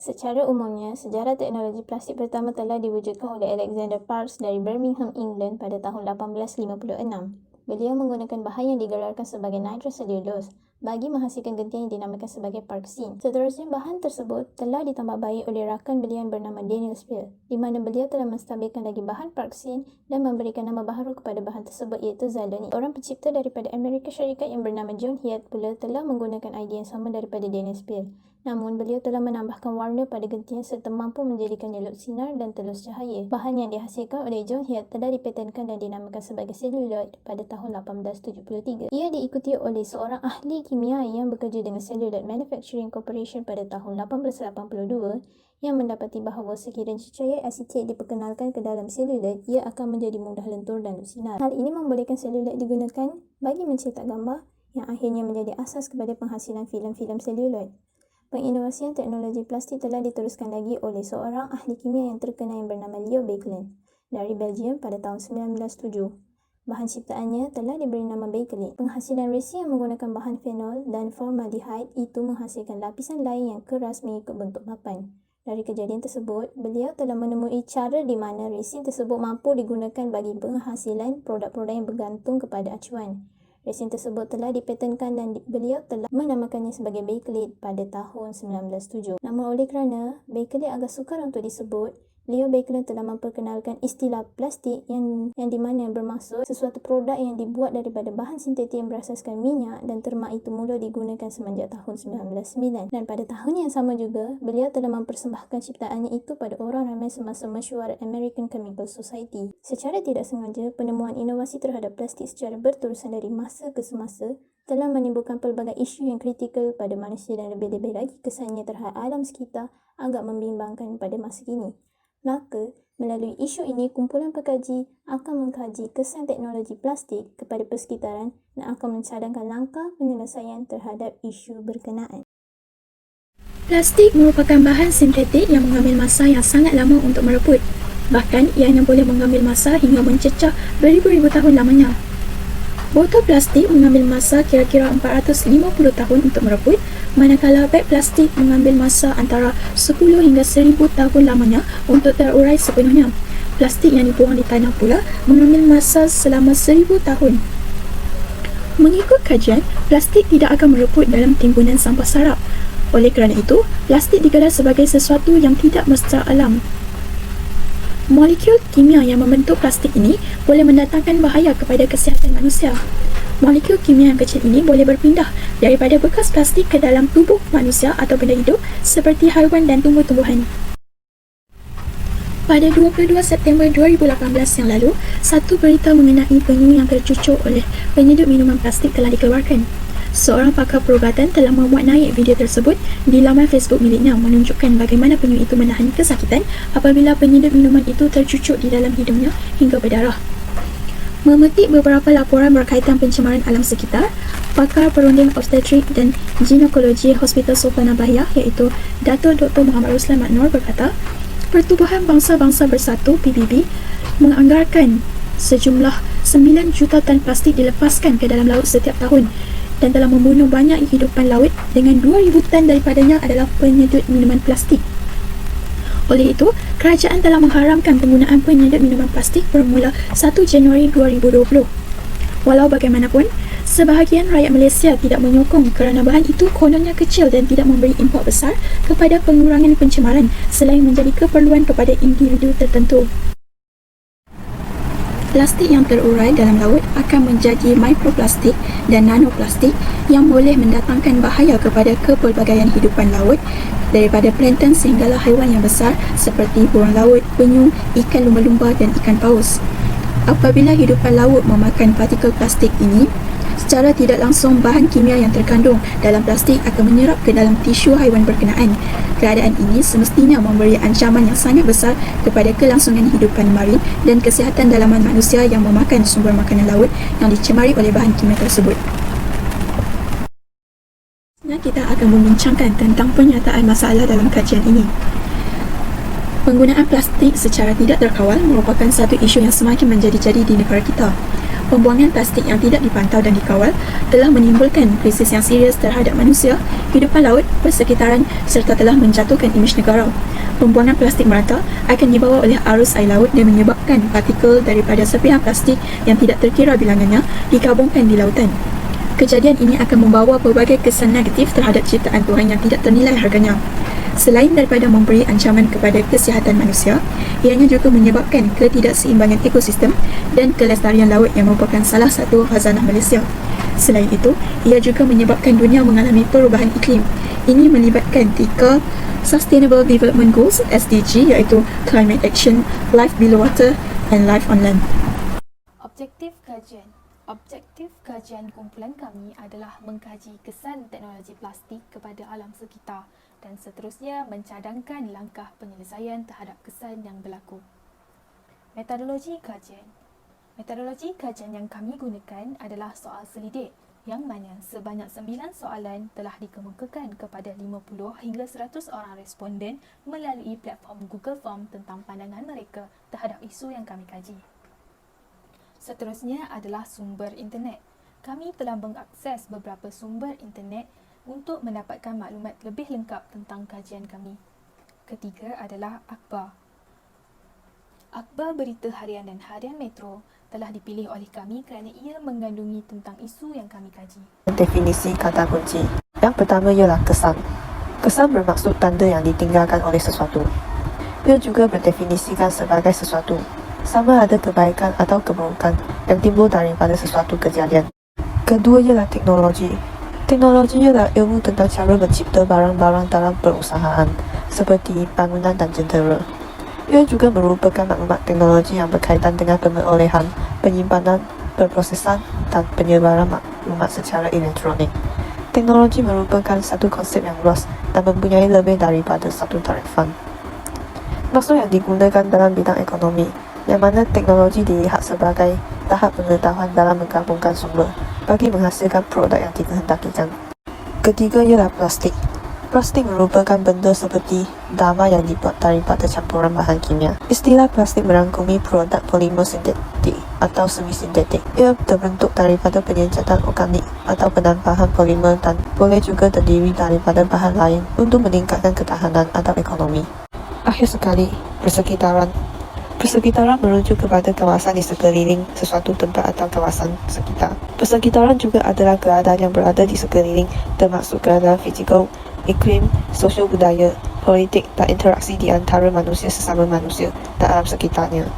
Secara umumnya, sejarah teknologi plastik pertama telah diwujudkan oleh Alexander Parkes dari Birmingham, England pada tahun 1856. Beliau menggunakan bahan yang digelarkan sebagai nitrocellulose bagi menghasilkan gentian yang dinamakan sebagai Parkesine. Seterusnya, bahan tersebut telah ditambah baik oleh rakan beliau yang bernama Daniel Spear, di mana beliau telah menstabilkan lagi bahan Parkesine dan memberikan nama baharu kepada bahan tersebut iaitu Zaldonate. Orang pencipta daripada Amerika Syarikat yang bernama John Hyatt pula telah menggunakan idea yang sama daripada Daniel Spear. Namun, beliau telah menambahkan warna pada gentian serta mampu menjadikannya elok sinar dan telus cahaya. Bahan yang dihasilkan oleh John Hyatt telah dipatenkan dan dinamakan sebagai seluloid pada tahun 1873. Ia diikuti oleh seorang ahli kimia yang bekerja dengan Celluloid Manufacturing Corporation pada tahun 1882 yang mendapati bahawa sekiranya cahaya asetat diperkenalkan ke dalam seluloid, ia akan menjadi mudah lentur dan sinar. Hal ini membolehkan seluloid digunakan bagi mencetak gambar yang akhirnya menjadi asas kepada penghasilan filem-filem seluloid. Penginovasian teknologi plastik telah diteruskan lagi oleh seorang ahli kimia yang terkenal yang bernama Leo Baekeland dari Belgium pada tahun 1907. Bahan ciptaannya telah diberi nama Bakelite. Penghasilan resin yang menggunakan bahan fenol dan formaldehyde itu menghasilkan lapisan lain yang keras mengikut bentuk papan. Dari kejadian tersebut, beliau telah menemui cara di mana resin tersebut mampu digunakan bagi penghasilan produk-produk yang bergantung kepada acuan. Resin tersebut telah dipatenkan dan beliau telah menamakannya sebagai Bakelite pada tahun 1907. Namun oleh kerana Bakelite agak sukar untuk disebut, Leo Baekeland telah memperkenalkan istilah plastik yang di mana bermaksud sesuatu produk yang dibuat daripada bahan sintetik yang berasaskan minyak, dan terma itu mula digunakan semenjak tahun 1909. Dan pada tahun yang sama juga, beliau telah mempersembahkan ciptaannya itu pada orang ramai semasa mesyuarat American Chemical Society. Secara tidak sengaja, penemuan inovasi terhadap plastik secara berterusan dari masa ke semasa telah menimbulkan pelbagai isu yang kritikal pada manusia, dan lebih-lebih lagi kesannya terhadap alam sekitar agak membimbangkan pada masa kini. Maka, melalui isu ini, kumpulan pengkaji akan mengkaji kesan teknologi plastik kepada persekitaran dan akan mencadangkan langkah penyelesaian terhadap isu berkenaan. Plastik merupakan bahan sintetik yang mengambil masa yang sangat lama untuk mereput. Bahkan, ianya boleh mengambil masa hingga mencecah beribu-ribu tahun lamanya. Botol plastik mengambil masa kira-kira 450 tahun untuk mereput, manakala beg plastik mengambil masa antara 10 hingga 1000 tahun lamanya untuk terurai sepenuhnya. Plastik yang dibuang di tanah pula mengambil masa selama 1000 tahun. Mengikut kajian, plastik tidak akan mereput dalam timbunan sampah sarap. Oleh kerana itu, plastik digelar sebagai sesuatu yang tidak mesra alam. Molekul kimia yang membentuk plastik ini boleh mendatangkan bahaya kepada kesihatan manusia. Molekul kimia yang kecil ini boleh berpindah daripada bekas plastik ke dalam tubuh manusia atau benda hidup seperti haiwan dan tumbuh-tumbuhan. Pada 22 September 2018 yang lalu, satu berita mengenai penyu yang tercucuk oleh penyeduh minuman plastik telah dikeluarkan. Seorang pakar perubatan telah memuat naik video tersebut di laman Facebook miliknya, menunjukkan bagaimana penyu itu menahan kesakitan apabila penyeduh minuman itu tercucuk di dalam hidungnya hingga berdarah. Memetik beberapa laporan berkaitan pencemaran alam sekitar, pakar perunding obstetrik dan ginekologi Hospital Sultan Bahiyah iaitu Dato' Dr. Muhammad Ruslan Maknor berkata, Pertubuhan Bangsa-Bangsa Bersatu PBB menganggarkan sejumlah 9 juta tan plastik dilepaskan ke dalam laut setiap tahun dan telah membunuh banyak kehidupan laut, dengan 2000 tan daripadanya adalah penyedut minuman plastik. Oleh itu, kerajaan telah mengharamkan penggunaan penyedut minuman plastik bermula 1 Januari 2020. Walau bagaimanapun, sebahagian rakyat Malaysia tidak menyokong kerana bahan itu kononnya kecil dan tidak memberi impak besar kepada pengurangan pencemaran selain menjadi keperluan kepada individu tertentu. Plastik yang terurai dalam laut akan menjadi mikroplastik dan nanoplastik yang boleh mendatangkan bahaya kepada kepelbagaian hidupan laut, daripada plankton sehinggalah haiwan yang besar seperti burung laut, penyu, ikan lumba-lumba dan ikan paus. Apabila hidupan laut memakan partikel plastik ini, secara tidak langsung bahan kimia yang terkandung dalam plastik akan menyerap ke dalam tisu haiwan berkenaan. Keadaan ini semestinya memberi ancaman yang sangat besar kepada kelangsungan hidupan marin dan kesihatan dalaman manusia yang memakan sumber makanan laut yang dicemari oleh bahan kimia tersebut. Kita akan membincangkan tentang penyataan masalah dalam kajian ini. Penggunaan plastik secara tidak terkawal merupakan satu isu yang semakin menjadi-jadi di negara kita. Pembuangan plastik yang tidak dipantau dan dikawal telah menimbulkan krisis yang serius terhadap manusia, hidupan laut, persekitaran serta telah menjatuhkan imej negara. Pembuangan plastik merata akan dibawa oleh arus air laut dan menyebabkan partikel daripada serpihan plastik yang tidak terkira bilangannya dikabungkan di lautan. Kejadian ini akan membawa pelbagai kesan negatif terhadap ciptaan Tuhan yang tidak ternilai harganya. Selain daripada memberi ancaman kepada kesihatan manusia, ianya juga menyebabkan ketidakseimbangan ekosistem dan kelestarian laut yang merupakan salah satu khazanah Malaysia. Selain itu, ia juga menyebabkan dunia mengalami perubahan iklim. Ini melibatkan 3 Sustainable Development Goals (SDG) iaitu Climate Action, Life Below Water and Life on Land. Objektif kajian kumpulan kami adalah mengkaji kesan teknologi plastik kepada alam sekitar dan seterusnya mencadangkan langkah penyelesaian terhadap kesan yang berlaku. Metodologi kajian yang kami gunakan adalah soal selidik yang mana sebanyak 9 soalan telah dikemukakan kepada 50 hingga 100 orang responden melalui platform Google Form tentang pandangan mereka terhadap isu yang kami kaji. Seterusnya adalah sumber internet. Kami telah mengakses beberapa sumber internet untuk mendapatkan maklumat lebih lengkap tentang kajian kami. Ketiga adalah akhbar. Akhbar berita harian dan harian Metro telah dipilih oleh kami kerana ia mengandungi tentang isu yang kami kaji. Definisi kata kunci. Yang pertama ialah kesan. Kesan bermaksud tanda yang ditinggalkan oleh sesuatu. Ia juga berdefinisikan sebagai sesuatu, sama ada kebaikan atau keburukan yang timbul daripada sesuatu kejadian. Kedua ialah teknologi. Teknologi ialah ilmu tentang cara mencipta barang-barang dalam perusahaan, seperti bangunan dan jentera. Ia juga merupakan maklumat teknologi yang berkaitan dengan pemerolehan, penyimpanan, perprosesan dan penyebaran maklumat secara elektronik. Teknologi merupakan satu konsep yang luas dan mempunyai lebih daripada satu tarifan. Maksud yang digunakan dalam bidang ekonomi, yang mana teknologi dilihat sebagai tahap pengetahuan dalam menggabungkan sumber bagi menghasilkan produk yang dikehendakikan. Ketiga ialah plastik. Plastik merupakan benda seperti dama yang dibuat daripada campuran bahan kimia. Istilah plastik merangkumi produk polimer sintetik atau semi sintetik. Ia terbentuk daripada penyenjatan organik atau penampahan polimer dan boleh juga terdiri daripada bahan lain untuk meningkatkan ketahanan atau ekonomi. Akhir sekali, persekitaran. Persekitaran merujuk kepada kawasan di sekeliling sesuatu tempat atau kawasan sekitar. Persekitaran juga adalah keadaan yang berada di sekeliling, termasuk keadaan fizikal, iklim, sosial budaya, politik dan interaksi di antara manusia sesama manusia dan alam sekitarnya.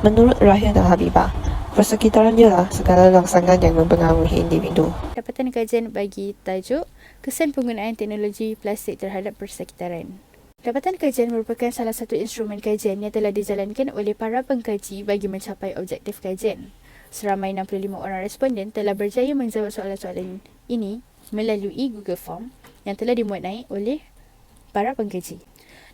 Menurut Rahil dan Habibah, persekitaran ialah segala rangsangan yang mempengaruhi individu. Dapatan kajian bagi tajuk Kesan Penggunaan Teknologi Plastik Terhadap Persekitaran. Dapatan kajian merupakan salah satu instrumen kajian yang telah dijalankan oleh para pengkaji bagi mencapai objektif kajian. Seramai 65 orang responden telah berjaya menjawab soalan-soalan ini melalui Google Form yang telah dimuat naik oleh para pengkaji.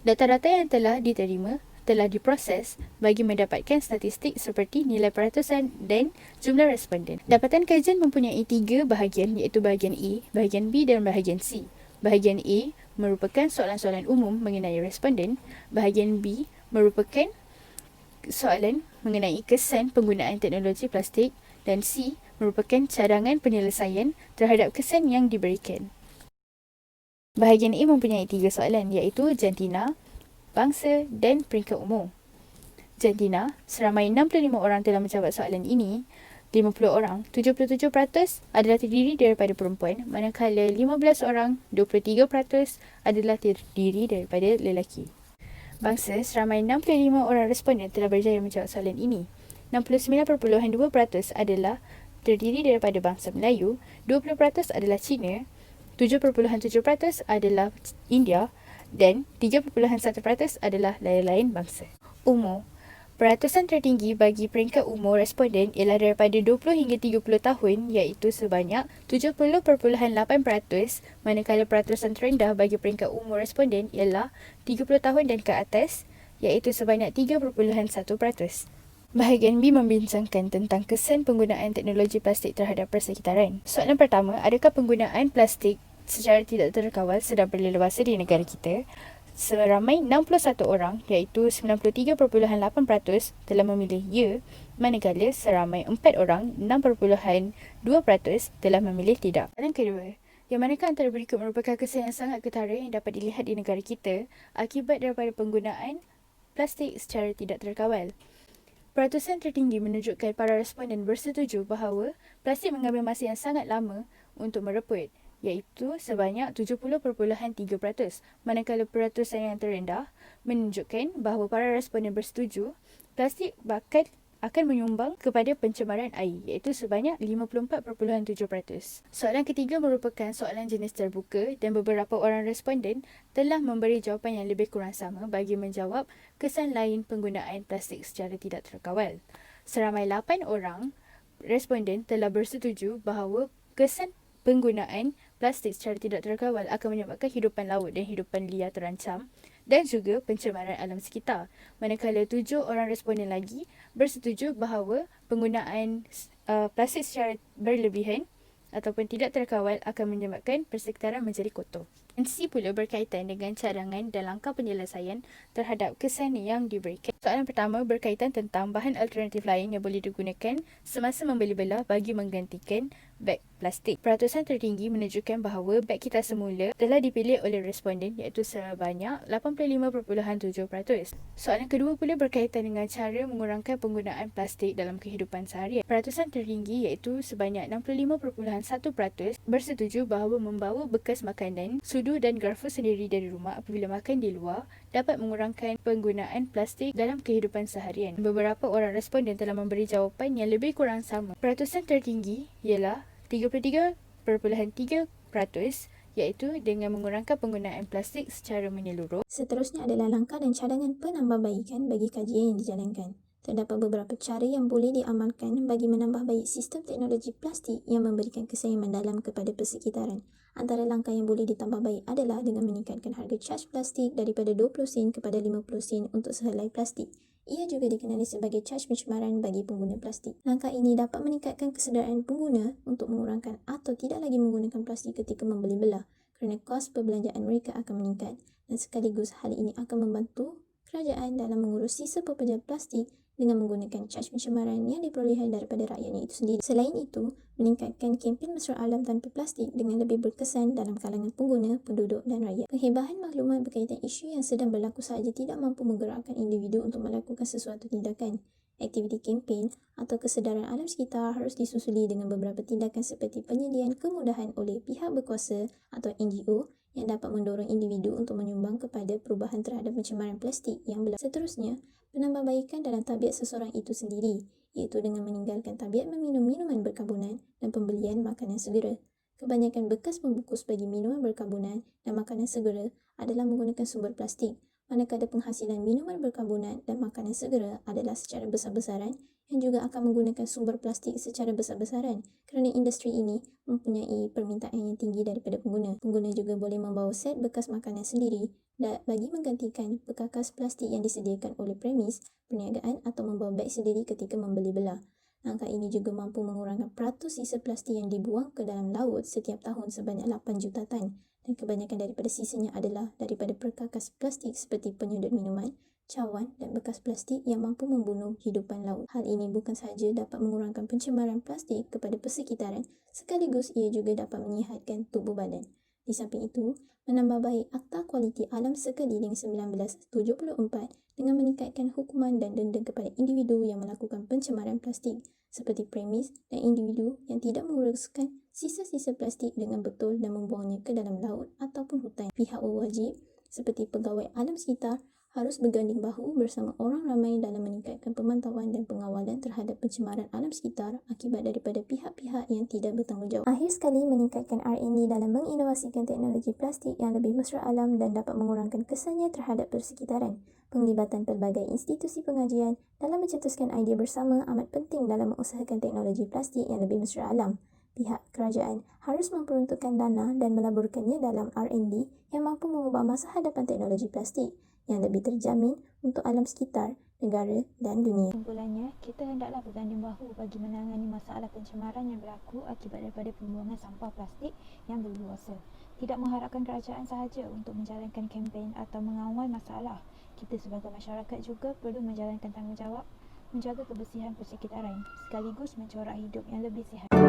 Data-data yang telah diterima telah diproses bagi mendapatkan statistik seperti nilai peratusan dan jumlah responden. Dapatan kajian mempunyai 3 bahagian iaitu bahagian A, bahagian B dan bahagian C. Bahagian A merupakan soalan-soalan umum mengenai responden, bahagian B merupakan soalan mengenai kesan penggunaan teknologi plastik dan C merupakan cadangan penyelesaian terhadap kesan yang diberikan. Bahagian A mempunyai 3 soalan iaitu jantina, bangsa dan peringkat umur. Jantina, seramai 65 orang telah menjawab soalan ini. 50 orang, 77% adalah terdiri daripada perempuan, manakala 15 orang, 23% adalah terdiri daripada lelaki. Bangsa, seramai 65 orang responden telah berjaya menjawab soalan ini. 69.2% adalah terdiri daripada bangsa Melayu, 20% adalah Cina, 7.7% adalah India dan 3.1% adalah lain-lain bangsa. Umur. Peratusan tertinggi bagi peringkat umur responden ialah daripada 20 hingga 30 tahun iaitu sebanyak 70.8%, manakala peratusan terendah bagi peringkat umur responden ialah 30 tahun dan ke atas iaitu sebanyak 3.1%. Bahagian B membincangkan tentang kesan penggunaan teknologi plastik terhadap persekitaran. Soalan pertama, adakah penggunaan plastik secara tidak terkawal sedang berleluasa di negara kita? Seramai 61 orang iaitu 93.8% telah memilih ya, manakala seramai 4 orang 6.2% telah memilih tidak. Soalan kedua, yang manakah antara berikut merupakan kesan yang sangat ketara yang dapat dilihat di negara kita akibat daripada penggunaan plastik secara tidak terkawal? Peratusan tertinggi menunjukkan para responden bersetuju bahawa plastik mengambil masa yang sangat lama untuk mereput, iaitu sebanyak 70.3%, manakala peratusan yang terendah menunjukkan bahawa para responden bersetuju plastik akan menyumbang kepada pencemaran air, iaitu sebanyak 54.7%. Soalan ketiga merupakan soalan jenis terbuka dan beberapa orang responden telah memberi jawapan yang lebih kurang sama bagi menjawab kesan lain penggunaan plastik secara tidak terkawal. Seramai 8 orang responden telah bersetuju bahawa kesan penggunaan plastik secara tidak terkawal akan menyebabkan hidupan laut dan hidupan liar terancam dan juga pencemaran alam sekitar. Manakala 7 orang responden lagi bersetuju bahawa penggunaan plastik secara berlebihan ataupun tidak terkawal akan menyebabkan persekitaran menjadi kotor. Dan C pula berkaitan dengan cadangan dan langkah penyelesaian terhadap kesan yang diberikan. Soalan pertama berkaitan tentang bahan alternatif lain yang boleh digunakan semasa membeli belah bagi menggantikan beg plastik. Peratusan tertinggi menunjukkan bahawa beg kita semula telah dipilih oleh responden iaitu sebanyak 85.7%. Soalan kedua pula berkaitan dengan cara mengurangkan penggunaan plastik dalam kehidupan seharian. Peratusan tertinggi iaitu sebanyak 65.1% bersetuju bahawa membawa bekas makanan, sudu dan garfu sendiri dari rumah apabila makan di luar dapat mengurangkan penggunaan plastik dalam kehidupan seharian. Beberapa orang responden telah memberi jawapan yang lebih kurang sama. Peratusan tertinggi ialah 33.3%, iaitu dengan mengurangkan penggunaan plastik secara menyeluruh. Seterusnya adalah langkah dan cadangan penambahbaikan bagi kajian yang dijalankan. Terdapat beberapa cara yang boleh diamalkan bagi menambah baik sistem teknologi plastik yang memberikan kesan yang mendalam kepada persekitaran. Antara langkah yang boleh ditambah baik adalah dengan meningkatkan harga caj plastik daripada 20 sen kepada 50 sen untuk sehelai plastik. Ia juga dikenali sebagai caj pencemaran bagi pengguna plastik. Langkah ini dapat meningkatkan kesedaran pengguna untuk mengurangkan atau tidak lagi menggunakan plastik ketika membeli belah kerana kos perbelanjaan mereka akan meningkat dan sekaligus hal ini akan membantu kerajaan dalam mengurus sisa pekerja plastik dengan menggunakan caj pencemaran yang diperoleh daripada rakyatnya itu sendiri. Selain itu, meningkatkan kempen mesra alam tanpa plastik dengan lebih berkesan dalam kalangan pengguna, penduduk dan rakyat. Penghebahan maklumat berkaitan isu yang sedang berlaku sahaja tidak mampu menggerakkan individu untuk melakukan sesuatu tindakan. Aktiviti kempen atau kesedaran alam sekitar harus disusuli dengan beberapa tindakan seperti penyediaan kemudahan oleh pihak berkuasa atau NGO yang dapat mendorong individu untuk menyumbang kepada perubahan terhadap pencemaran plastik yang berlaku. Seterusnya, penambahbaikan dalam tabiat seseorang itu sendiri, iaitu dengan meninggalkan tabiat meminum minuman berkarbonan dan pembelian makanan segera. Kebanyakan bekas pembungkus bagi minuman berkarbonan dan makanan segera adalah menggunakan sumber plastik, manakala penghasilan minuman berkarbonan dan makanan segera adalah secara besar-besaran yang juga akan menggunakan sumber plastik secara besar-besaran kerana industri ini mempunyai permintaan yang tinggi daripada pengguna. Pengguna juga boleh membawa set bekas makanan sendiri bagi menggantikan bekas plastik yang disediakan oleh premis, perniagaan atau membawa beg sendiri ketika membeli belah. Langkah ini juga mampu mengurangkan peratus sisa plastik yang dibuang ke dalam laut setiap tahun sebanyak 8 juta tan dan kebanyakan daripada sisanya adalah daripada perkakas plastik seperti penyedut minuman, cawan dan bekas plastik yang mampu membunuh hidupan laut. Hal ini bukan sahaja dapat mengurangkan pencemaran plastik kepada persekitaran, sekaligus ia juga dapat menyihatkan tubuh badan. Di samping itu, menambah baik Akta Kualiti Alam Sekeliling 1974 dengan meningkatkan hukuman dan denda kepada individu yang melakukan pencemaran plastik seperti premis dan individu yang tidak menguruskan sisa-sisa plastik dengan betul dan membuangnya ke dalam laut ataupun hutan. Pihak berwajib seperti pegawai alam sekitar harus berganding bahu bersama orang ramai dalam meningkatkan pemantauan dan pengawalan terhadap pencemaran alam sekitar akibat daripada pihak-pihak yang tidak bertanggungjawab. Akhir sekali, meningkatkan R&D dalam menginovasikan teknologi plastik yang lebih mesra alam dan dapat mengurangkan kesannya terhadap persekitaran. Penglibatan pelbagai institusi pengajian dalam mencetuskan idea bersama amat penting dalam mengusahakan teknologi plastik yang lebih mesra alam. Pihak kerajaan harus memperuntukkan dana dan melaburkannya dalam R&D yang mampu mengubah masa hadapan teknologi plastik yang lebih terjamin untuk alam sekitar, negara dan dunia. Kesimpulannya, kita hendaklah berganding bahu bagi menangani masalah pencemaran yang berlaku akibat daripada pembuangan sampah plastik yang berluasa. tidak mengharapkan kerajaan sahaja untuk menjalankan kempen atau mengawal masalah. Kita sebagai masyarakat juga perlu menjalankan tanggungjawab menjaga kebersihan persekitaran sekaligus mencorak hidup yang lebih sihat.